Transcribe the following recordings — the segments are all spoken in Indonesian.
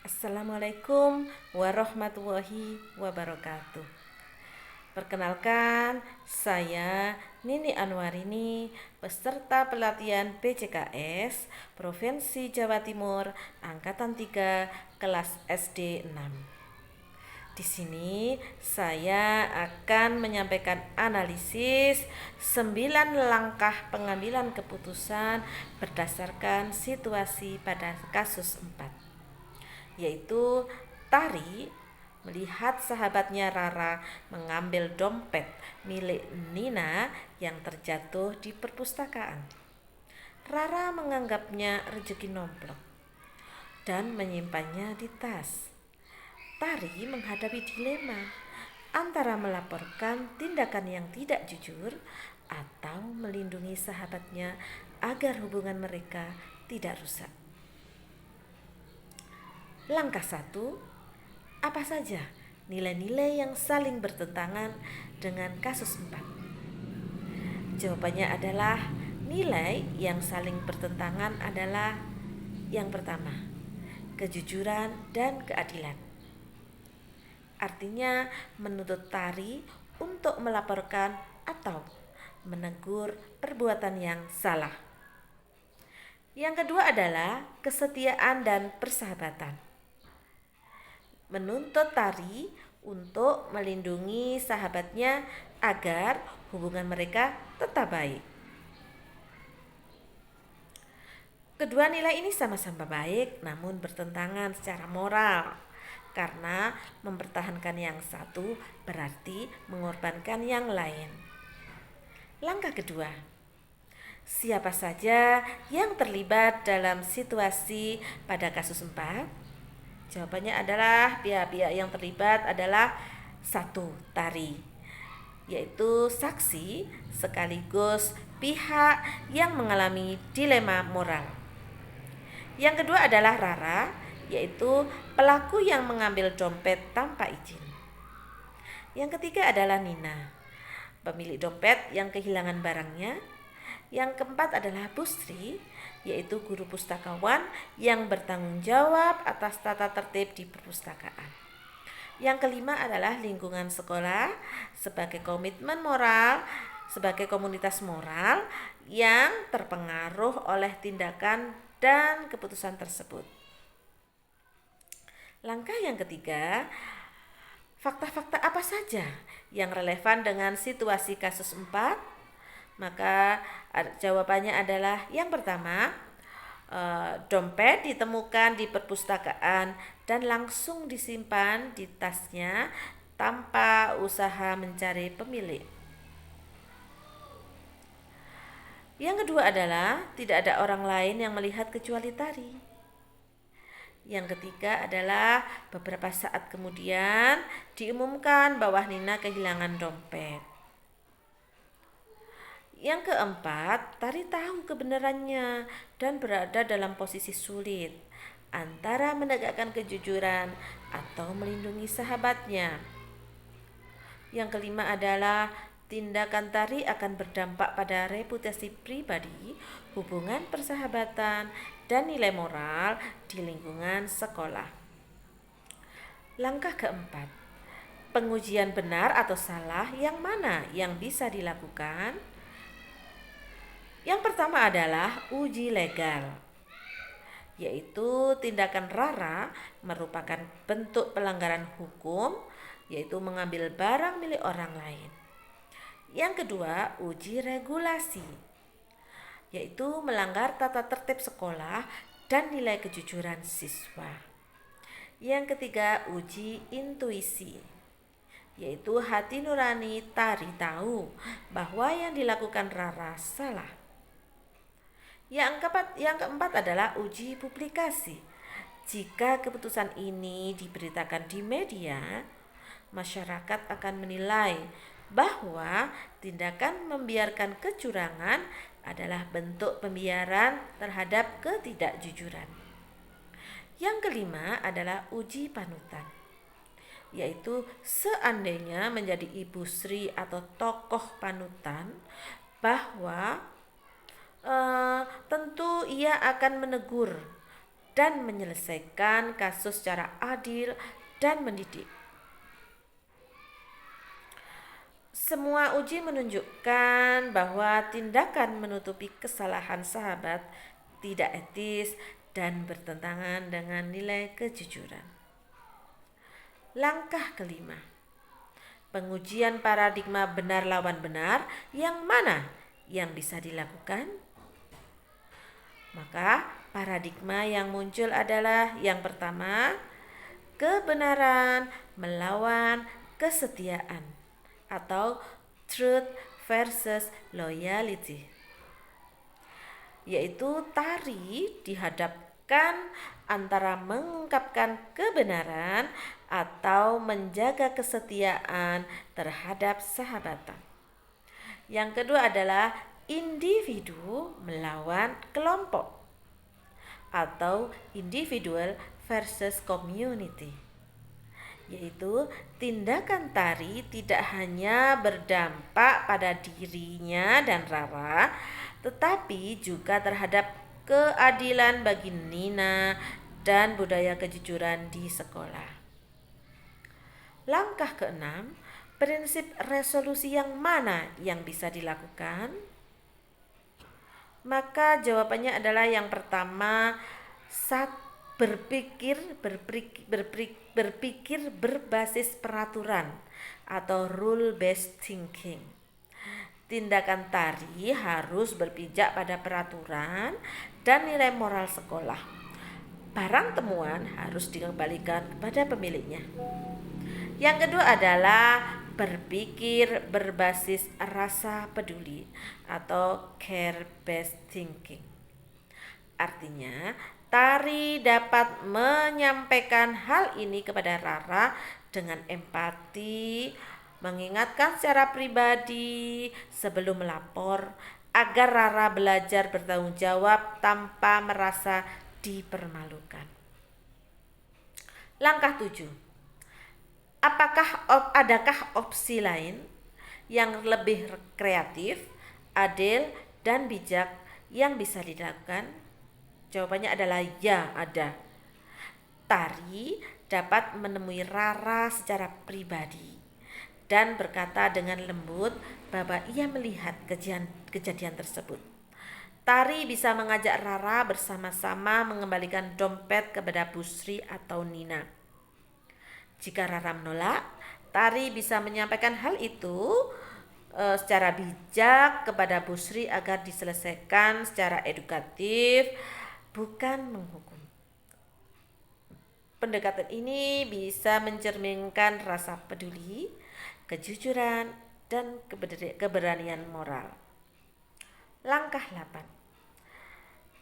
Assalamualaikum warahmatullahi wabarakatuh. Perkenalkan, saya Nini Anwarini, peserta pelatihan PCKS Provinsi Jawa Timur Angkatan 3 kelas SD 6. Di sini saya akan menyampaikan analisis 9 langkah pengambilan keputusan berdasarkan situasi pada kasus 4, yaitu Tari melihat sahabatnya Rara mengambil dompet milik Nina yang terjatuh di perpustakaan. Rara menganggapnya rezeki nomplok dan menyimpannya di tas. Tari menghadapi dilema antara melaporkan tindakan yang tidak jujur atau melindungi sahabatnya agar hubungan mereka tidak rusak. Langkah 1, apa saja nilai-nilai yang saling bertentangan dengan kasus 4? Jawabannya adalah nilai yang saling bertentangan adalah yang pertama, kejujuran dan keadilan. Artinya menuntut Tari untuk melaporkan atau menegur perbuatan yang salah. Yang kedua adalah kesetiaan dan persahabatan. Menuntut Tari untuk melindungi sahabatnya agar hubungan mereka tetap baik. Kedua nilai ini sama-sama baik namun bertentangan secara moral, karena mempertahankan yang satu berarti mengorbankan yang lain. Langkah kedua, siapa saja yang terlibat dalam situasi pada kasus 4? Jawabannya adalah pihak-pihak yang terlibat adalah 1. Tari, yaitu saksi sekaligus pihak yang mengalami dilema moral. Yang kedua adalah Rara, yaitu pelaku yang mengambil dompet tanpa izin. Yang ketiga adalah Nina, pemilik dompet yang kehilangan barangnya. Yang keempat adalah Busri, yaitu guru pustakawan yang bertanggung jawab atas tata tertib di perpustakaan. Yang kelima adalah lingkungan sekolah sebagai komitmen moral, sebagai komunitas moral yang terpengaruh oleh tindakan dan keputusan tersebut. Langkah yang ketiga, fakta-fakta apa saja yang relevan dengan situasi kasus 4? Maka jawabannya adalah yang pertama, dompet ditemukan di perpustakaan dan langsung disimpan di tasnya tanpa usaha mencari pemilik. Yang kedua adalah tidak ada orang lain yang melihat kecuali Tari. Yang ketiga adalah beberapa saat kemudian diumumkan bahwa Nina kehilangan dompet. Yang keempat, Tari tahu kebenarannya dan berada dalam posisi sulit antara menegakkan kejujuran atau melindungi sahabatnya. Yang kelima adalah tindakan Tari akan berdampak pada reputasi pribadi, hubungan persahabatan, dan nilai moral di lingkungan sekolah. Langkah keempat, pengujian benar atau salah yang mana yang bisa dilakukan? Yang pertama adalah uji legal, yaitu tindakan Rara merupakan bentuk pelanggaran hukum, yaitu mengambil barang milik orang lain. Yang kedua, uji regulasi, yaitu melanggar tata tertib sekolah dan nilai kejujuran siswa. Yang ketiga, uji intuisi, yaitu hati nurani Tari tahu bahwa yang dilakukan Rara salah. Yang keempat adalah uji publikasi. Jika keputusan ini diberitakan di media, masyarakat akan menilai bahwa tindakan membiarkan kecurangan adalah bentuk pembiaran terhadap ketidakjujuran. Yang kelima adalah uji panutan, yaitu seandainya menjadi Ibu Sri atau tokoh panutan, bahwa tentu ia akan menegur dan menyelesaikan kasus secara adil dan mendidik. Semua uji menunjukkan bahwa tindakan menutupi kesalahan sahabat tidak etis dan bertentangan dengan nilai kejujuran. Langkah kelima, pengujian paradigma benar lawan benar, yang mana yang bisa dilakukan? Maka paradigma yang muncul adalah yang pertama, kebenaran melawan kesetiaan atau truth versus loyalty, yaitu Tari dihadapkan antara mengungkapkan kebenaran atau menjaga kesetiaan terhadap sahabatan. Yang kedua adalah individu melawan kelompok atau individual versus community, yaitu tindakan Tari tidak hanya berdampak pada dirinya dan Rara, tetapi juga terhadap keadilan bagi Nina dan budaya kejujuran di sekolah. Langkah keenam, prinsip resolusi yang mana yang bisa dilakukan? Maka jawabannya adalah yang pertama, berpikir berbasis peraturan atau rule based thinking. Tindakan Tari harus berpijak pada peraturan dan nilai moral sekolah. Barang temuan harus dikembalikan kepada pemiliknya. Yang kedua adalah berpikir berbasis rasa peduli atau care based thinking. Artinya, Tari dapat menyampaikan hal ini kepada Rara dengan empati, mengingatkan secara pribadi sebelum melapor agar Rara belajar bertanggung jawab tanpa merasa dipermalukan. Langkah 7. Adakah opsi lain yang lebih kreatif, adil, dan bijak yang bisa dilakukan? Jawabannya adalah ya, ada. Tari dapat menemui Rara secara pribadi dan berkata dengan lembut bahwa ia melihat kejadian tersebut. Tari bisa mengajak Rara bersama-sama mengembalikan dompet kepada Busri atau Nina. Jika Rara menolak, Tari bisa menyampaikan hal itu secara bijak kepada Busri agar diselesaikan secara edukatif, bukan menghukum. Pendekatan ini bisa mencerminkan rasa peduli, kejujuran, dan keberanian moral. Langkah 8.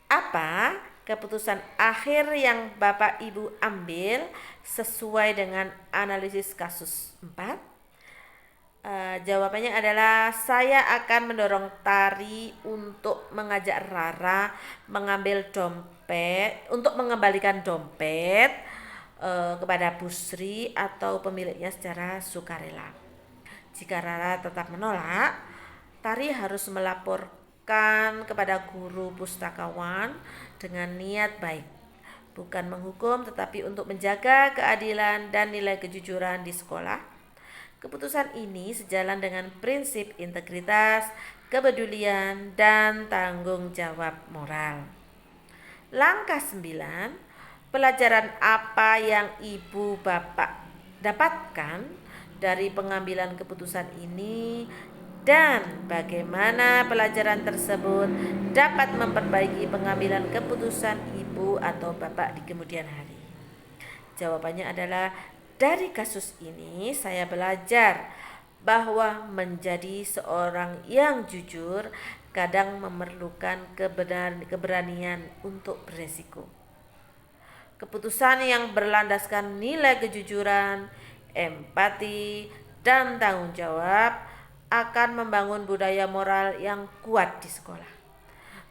Apa keputusan akhir yang Bapak Ibu ambil sesuai dengan analisis kasus 4? Jawabannya adalah saya akan mendorong Tari untuk mengajak Rara mengembalikan dompet kepada Busri atau pemiliknya secara sukarela. Jika Rara tetap menolak, Tari harus melaporkan kepada guru pustakawan dengan niat baik, bukan menghukum tetapi untuk menjaga keadilan dan nilai kejujuran di sekolah. Keputusan ini sejalan dengan prinsip integritas, kepedulian, dan tanggung jawab moral. Langkah 9, pelajaran apa yang ibu bapak dapatkan dari pengambilan keputusan ini dan bagaimana pelajaran tersebut dapat memperbaiki pengambilan keputusan ibu atau bapak di kemudian hari. Jawabannya adalah, dari kasus ini saya belajar bahwa menjadi seorang yang jujur kadang memerlukan keberanian untuk beresiko. Keputusan yang berlandaskan nilai kejujuran, empati, dan tanggung jawab akan membangun budaya moral yang kuat di sekolah.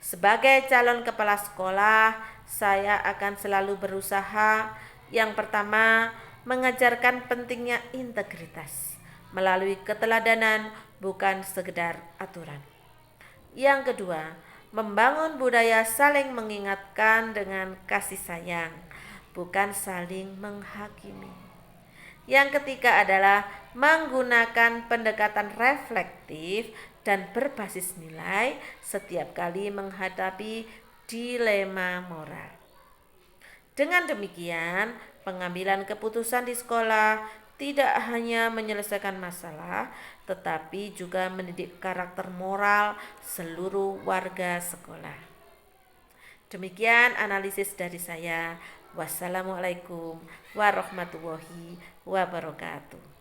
Sebagai calon kepala sekolah, saya akan selalu berusaha, yang pertama, mengajarkan pentingnya integritas melalui keteladanan, bukan sekedar aturan. Yang kedua, Membangun budaya saling mengingatkan dengan kasih sayang, bukan saling menghakimi. Yang ketiga adalah menggunakan pendekatan reflektif dan berbasis nilai setiap kali menghadapi dilema moral. Dengan demikian, pengambilan keputusan di sekolah tidak hanya menyelesaikan masalah, tetapi juga mendidik karakter moral seluruh warga sekolah. Demikian analisis dari saya. Wassalamualaikum warahmatullahi wabarakatuh.